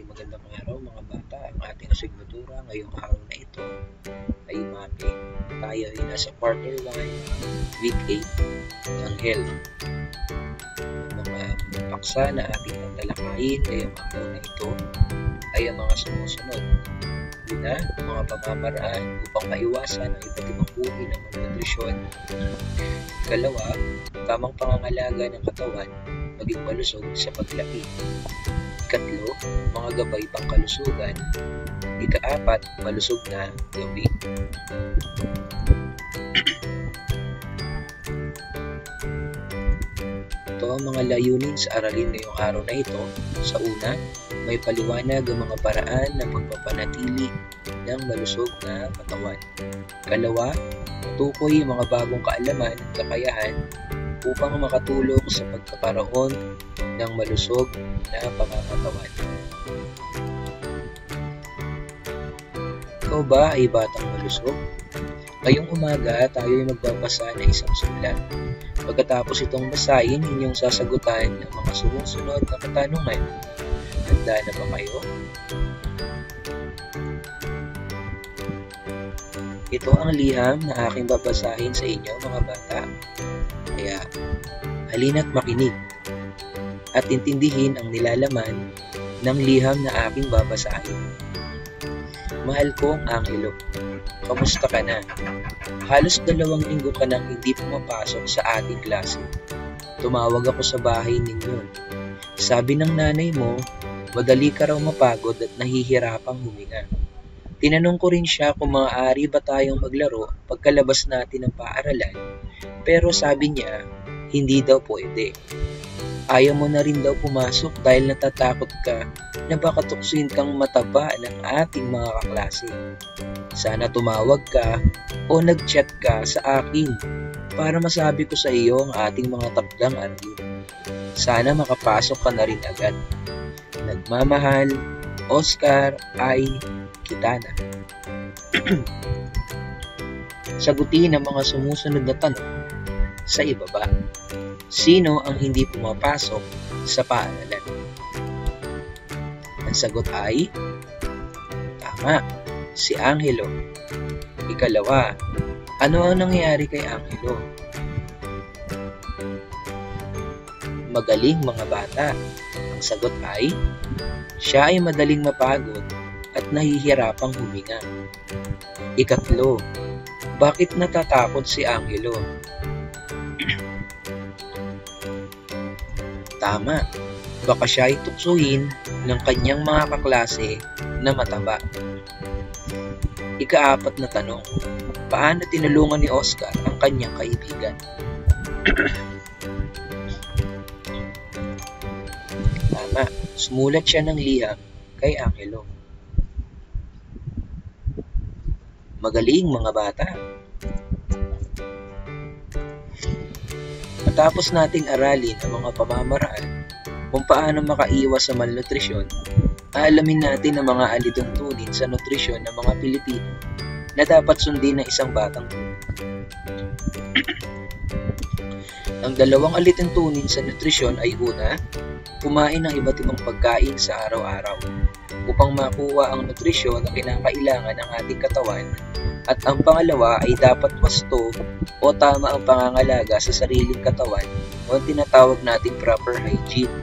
Magandang araw mga bata. Ang ating asignatura ngayong araw na ito ay mapping. Tayo ay nasa quarter 1, week 8 ng health. Ang mga paksa na ating tatalakayin ngayong araw na ito ay ang mga sumusunod. Una, mga pamamaraan upang maiwasan ang iba't ibang uri ng malnutrisyon. Ikalawa, tamang pangangalaga ng katawan maging malusog sa paglaki. Ikatlo, mga gabay pangkalusugan. Ika-apat, malusog na gawin. Ito ang mga layunin sa aralin ngayong araw na ito. Sa una, may paliwanag ang mga paraan ng pagpapanatili ng malusog na katawan. Kalawa, matukoy ang mga bagong kaalaman at kakayahan upang makatulong sa pagkakaroon ng malusog na pangangatawan. Ikaw ba ay batang malusog? Ngayong umaga, tayo ay magbabasa ng isang sulat. Pagkatapos itong basahin, inyong sasagutan ang mga sumusunod na katanungan. Handa na ba kayo? Ito ang liham na aking babasahin sa inyo mga bata. Kaya, halina't makinig at intindihin ang nilalaman ng liham na aking babasahin. Mahal kong Angelo, kamusta ka na? Halos 2 linggo ka nang hindi pumapasok sa ating klase. Tumawag ako sa bahay ninyo. Sabi ng nanay mo, madali ka raw mapagod at nahihirapang huminga. Tinanong ko rin siya kung maaari ba tayong maglaro pagkalabas natin ng paaralan, pero sabi niya, hindi daw pwede. Ayaw mo na rin daw pumasok dahil natatakot ka na baka tuksuin kang mataba ng ating mga kaklase. Sana tumawag ka o nag-chat ka sa akin para masabi ko sa iyo ang ating mga takdang aralin. Sana makapasok ka na rin agad. Nagmamahal, Oscar I. Kitana. Sagutin ang mga sumusunod na tanong sa ibaba. Sino ang hindi pumapasok sa paaralan? Ang sagot ay tama, si Angelo. Ikalawa, ano ang nangyari kay Angelo? Magaling mga bata. Ang sagot ay siya ay madaling mapagod at nahihirapang huminga. Ikatlo, bakit natatakot si Angelo? Tama, baka siya ay tuksuhin ng kanyang mga kaklase na mataba. Ika-4 na tanong, paano tinulungan ni Oscar ang kanyang kaibigan? Tama, sumulat siya ng liham kay Angelo. Magaling mga bata. Matapos nating aralin ang mga pamamaraan kung paano makaiwas sa malnutrisyon, aalamin natin ang mga alituntunin sa nutrisyon ng mga Pilipino na dapat sundin ng isang batang tubo. Ang 2 alituntunin sa nutrisyon ay una, kumain ng iba't ibang pagkain sa araw-araw upang makuha ang nutrisyon na kinakailangan ng ating katawan, at ang pangalawa ay dapat wasto o tama ang pangangalaga sa sariling katawan o ang tinatawag nating proper hygiene.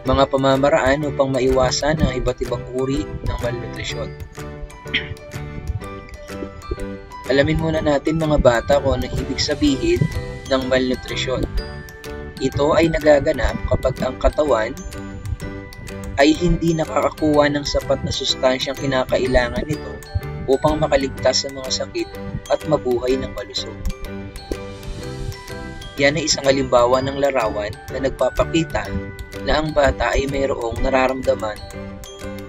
Mga pamamaraan upang maiwasan ang iba't ibang uri ng malnutrisyon. Alamin muna natin mga bata kung anong ibig sabihin ng malnutrisyon. Ito ay nagaganap kapag ang katawan ay hindi nakakakuha ng sapat na sustansyang kinakailangan nito upang makaligtas sa mga sakit at mabuhay ng malusog. Yan ay isang halimbawa ng larawan na nagpapakita na ang bata ay mayroong nararamdaman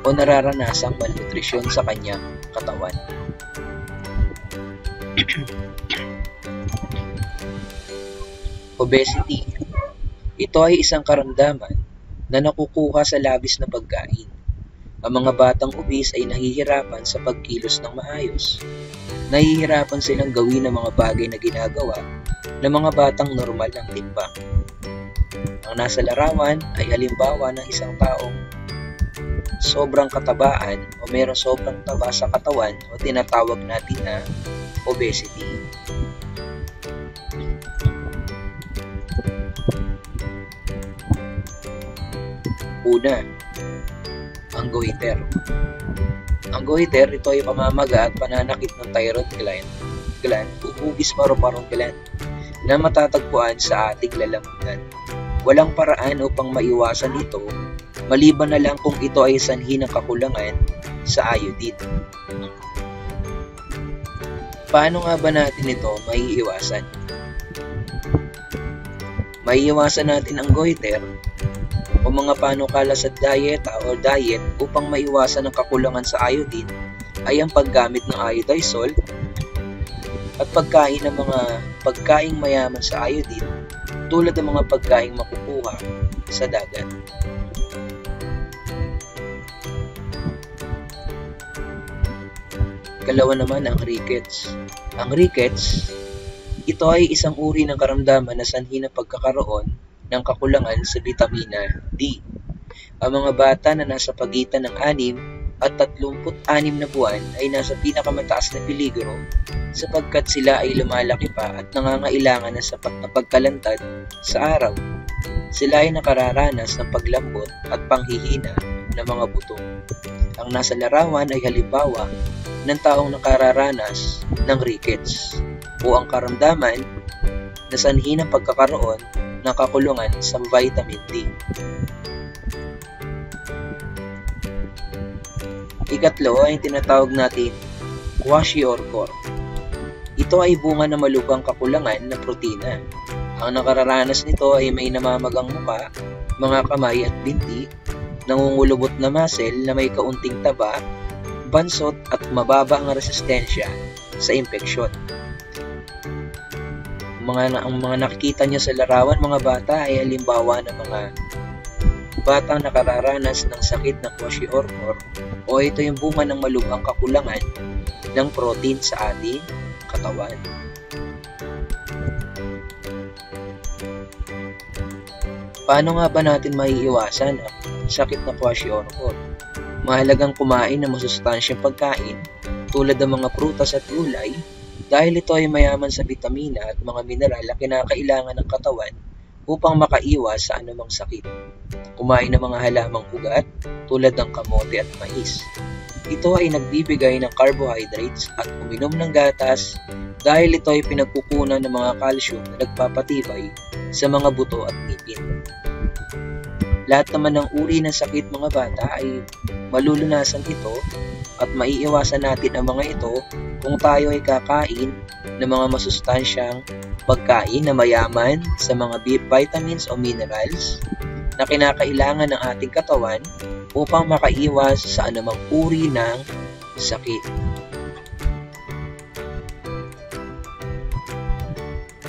o nararanasang malnutrisyon sa kanyang katawan. Obesity. Ito ay isang karamdaman na nakukuha sa labis na pagkain. Ang mga batang obese ay nahihirapan sa pagkilos ng maayos. Nahihirapan silang gawin ang mga bagay na ginagawa ng mga batang normal ng timbang. Ang nasa larawan ay halimbawa ng isang taong sobrang katabaan o mayroong sobrang taba sa katawan o tinatawag natin na obesity. Una, ang goiter. Ang goiter, ito ay pamamaga at pananakit ng thyroid gland o hugis paru-parong gland na matatagpuan sa ating lalamunan. Walang paraan upang maiwasan ito, maliban na lang kung ito ay sanhi ng kakulangan sa iodine. Paano nga ba natin ito maiiwasan? Maiiwasan natin ang goiter o mga panukala sa diet upang maiwasan ang kakulangan sa iodine ay ang paggamit ng iodizole at pagkain ng mga pagkaing mayaman sa iodine tulad ng mga pagkaing makukuha sa dagat. Ikalawa naman ang rickets. Ang rickets, ito ay isang uri ng karamdaman na sanhi ng pagkakaroon ng kakulangan sa bitamina D. Ang mga bata na nasa pagitan ng 6 at 36 na buwan ay nasa pinakamataas na peligro sapagkat sila ay lumalaki pa at nangangailangan ng sapat na pagkalantad sa araw. Sila ay nakararanas ng paglambot at panghihina ng mga buto. Ang nasa larawan ay halimbawa ng taong nakararanas ng rickets o ang karamdaman na sanhi ng pagkakaroon ng kakulungan sa vitamin D. Ikatlo ay tinatawag natin kwashiorkor. Ito ay bunga ng malubhang kakulangan ng protina. Ang nakararanas nito ay may namamagang muka, mga kamay at binti, nangungulubot na muscle na may kaunting taba, bansot at mababa ang resistensya sa impeksyon. Ang mga nakikita niyo sa larawan mga bata ay halimbawa ng mga batang nakararanas ng sakit na kwashiorkor o ito yung bunga ng malubhang kakulangan ng protein sa ating katawan. Paano nga ba natin maiiwasan ang sakit na kwashiorkor? Mahalagang kumain ng masustansyang pagkain tulad ng mga prutas at gulay dahil ito ay mayaman sa bitamina at mga mineral na kinakailangan ng katawan upang makaiwas sa anumang sakit. Kumain ng mga halamang ugat tulad ng kamote at mais. Ito ay nagbibigay ng carbohydrates at uminom ng gatas dahil ito ay pinagkukunan ng mga calcium na nagpapatibay sa mga buto at ngipin. Lahat naman ng uri ng sakit mga bata ay malulunasan ito at maiiwasan natin ang mga ito kung tayo ay kakain ng mga masustansyang pagkain na mayaman sa mga vitamins o minerals na kinakailangan ng ating katawan upang makaiwas sa anumang uri ng sakit.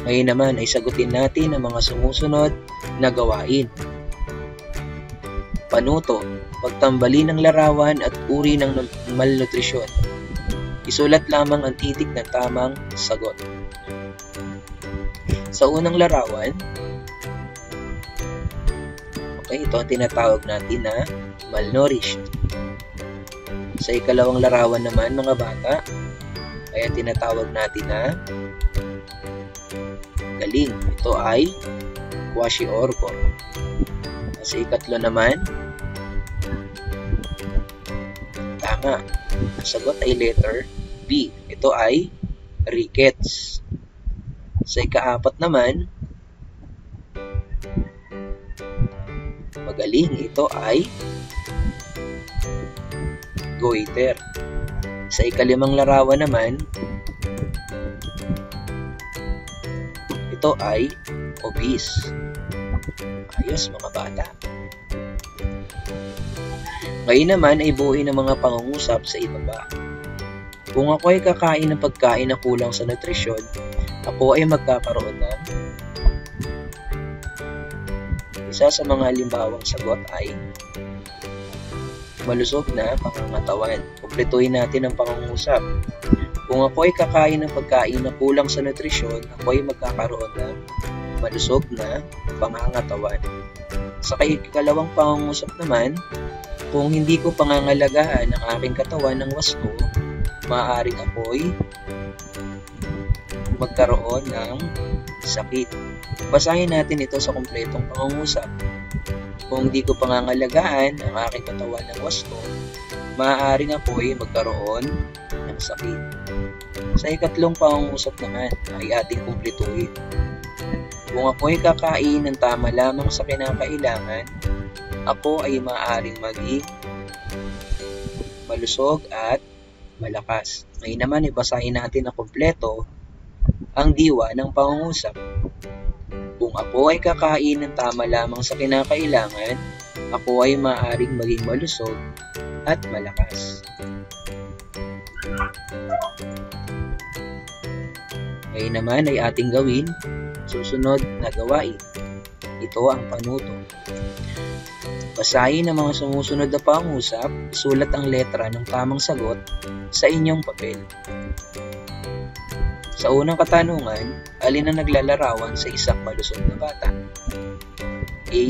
Ngayon naman ay sagutin natin ang mga sumusunod na gawain. Panuto, pagtambali ng larawan at uri ng malnutrisyon. Isulat lamang ang titik ng tamang sagot. Sa unang larawan, ito ang tinatawag natin na malnourished. Sa ikalawang larawan naman mga bata, ay ang tinatawag natin na galing. Ito ay kwashiorkor. Sa ikatlo naman, tama. Ang sagot ay letter B. Ito ay rickets. Sa ikaapat naman, magaling. Ito ay goiter. Sa ikalimang larawan naman, ito ay obese. Ayos mga bata. Ngayon naman ay buuin ang mga pangungusap sa ibaba. Kung ako ay kakain ng pagkain na kulang sa nutrisyon, ako ay magkakaroon ng... Isa sa mga halimbawang sagot ay malusog na pangangatawan. Kumpletuhin natin ang pangungusap. Kung ako ay kakain ng pagkain na kulang sa nutrisyon, ako ay magkakaroon ng malusog na pangangatawan. Sa ikalawang pangungusap naman, kung hindi ko pangangalagaan ang aking katawan ng wasto, maaaring ako'y magkaroon ng sakit. Basahin natin ito sa kumpletong pangungusap. Kung hindi ko pangangalagaan ang aking katawan ng wasto, maaaring ako'y magkaroon ng sakit. Sa ikatlong pangungusap naman ay ating kumpletuhin. Kung ako'y kakain ng tama lamang sa kinakailangan, ako ay maaaring maging malusog at malakas. Ngayon naman, ibasahin natin na kumpleto ang diwa ng pangungusap. Kung ako ay kakain ng tama lamang sa kinakailangan, ako ay maaaring maging malusog at malakas. Ngayon naman ay ating gawin susunod na gawain. Ito ang panuto. Basahin ang mga sumusunod na pangungusap, isulat ang letra ng tamang sagot sa inyong papel. Sa unang katanungan, alin ang naglalarawan sa isang malusog na bata? A.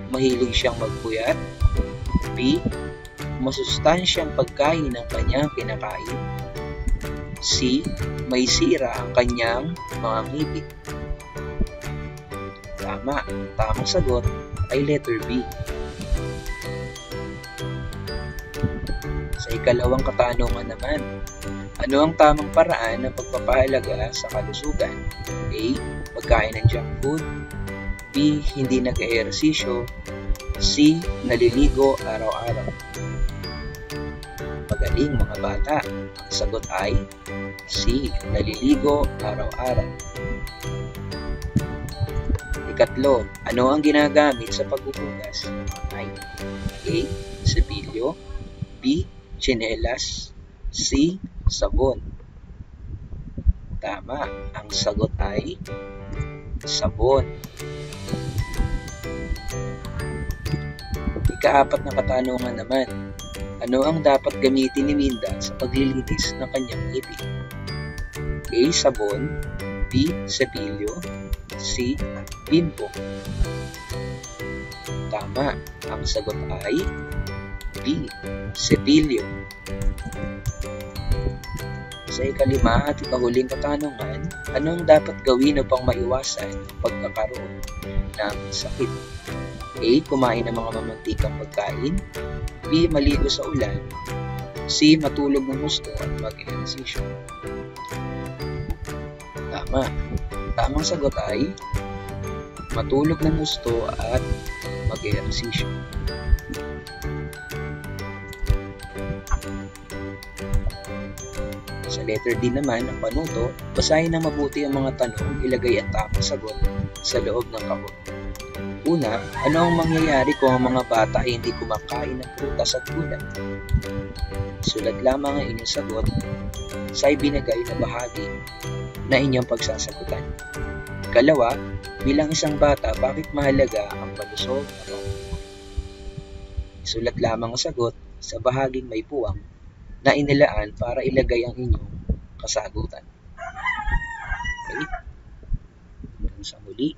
Mahilig siyang magpuyat. B. Masustansyang pagkain ang kanyang kinakain. C. May sira ang kanyang mga ngipin. Tama. Tamang sagot ay letter B. Sa ikalawang katanungan naman, ano ang tamang paraan ng pagpapahalaga sa kalusugan? A. Pagkain ng junk food. B. Hindi nag-ehersisyo. C. Naliligo araw-araw. Magaling mga bata. Ang sagot ay C. Naliligo araw-araw. Ikatlo, ano ang ginagamit sa paghuhugas? Ay A. Cepilyo. B. Tsinelas. C. Sabon. Tama. Ang sagot ay sabon. Ikaapat na katanungan naman. Ano ang dapat gamitin ni Minda sa paglilinis ng kanyang ngipin? A. Sabon. B. Cepilyo. C. Bimpo. Tama. Ang sagot ay B. Cepilyo. Sa ikalima at ikahuling katanungan, anong dapat gawin upang maiwasan ang pagkakaroon ng sakit? A. Kumain ng mga mamantikang pagkain. B. Maligo sa ulan. C. Matulog ng gusto at mag-ehersisyo. Tama. Tamang sagot ay matulog ng gusto at mag-ehersisyo. Sa letter D naman, ang panuto, basahin ng mabuti ang mga tanong, ilagay ang tamang sagot sa loob ng kahon. Una, ano ang mangyayari kung ang mga bata ay hindi kumakain ng prutas at gulay? Sulat lamang ang inyong sagot sa ibinigay na bahagi na inyong pagsasagutan. Ikalawa, bilang isang bata, bakit mahalaga ang malusog na pamumuhay? Sulat lamang ang sagot sa bahaging may puwang na inilaan para ilagay ang inyong kasagutan. Okay? Hanggang sa muli.